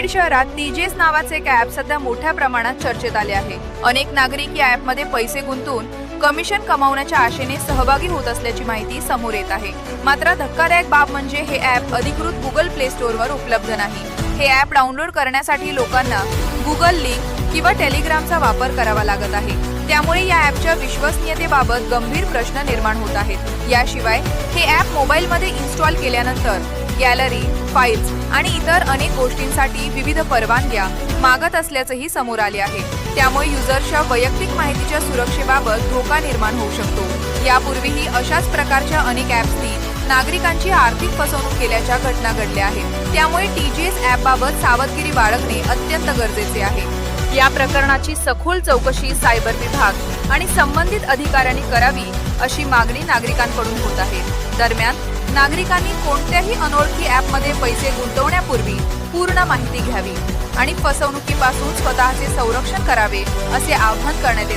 बीड शहरात टीजेस नावाचे एक ॲप सध्या मोठ्या प्रमाणात चर्चेत आले आहे। अनेक नागरिक या ॲपमध्ये पैसे गुंतवून कमिशन कमावण्याच्या आशेने सहभागी होत असल्याची माहिती समोर येत आहे। मात्र धक्कादायक बाब म्हणजे हे ॲप अधिकृत गुगल प्ले स्टोअरवर उपलब्ध नाही। हे ॲप डाउनलोड करण्यासाठी लोकांना गुगल लिंक किंवा टेलिग्रामचा वापर करावा लागत आहे। त्यामुळे या ॲपच्या विश्वसनीयतेबाबत गंभीर प्रश्न निर्माण होत आहेत। याशिवाय हे ॲप मोबाईलमध्ये इन्स्टॉल केल्यानंतर गॅलरी, फाइल्स आणि इतर अनेक गोष्टींसाठी विविध परवानग्या मागत असल्याचंही समोर आले आहे। त्यामुळे युजर्सच्या वैयक्तिक माहितीच्या सुरक्षेबाबत धोका निर्माण होऊ शकतो। यापूर्वीही अशाच प्रकारच्या अनेक ॲप्सनी नागरिकांची आर्थिक फसवणूक केल्याच्या घटना घडल्या आहेत। त्यामुळे टीजीएस ॲपबाबत सावधगिरी बाळगणे अत्यंत गरजेचे आहे। या प्रकरणाची सखोल चौकशी सायबर विभाग आणि संबंधित अधिकाऱ्यांनी करावी अशी मागणी नागरिकांकडून होत आहे। दरम्यान नागरिकांनी कोणत्याही अनोळखी ॲपमध्ये पैसे गुंतवण्यापूर्वी पूर्ण माहिती घ्यावी आणि फसवणुकीपासून स्वतःचे संरक्षण करावे असे आवाहन करण्यात येत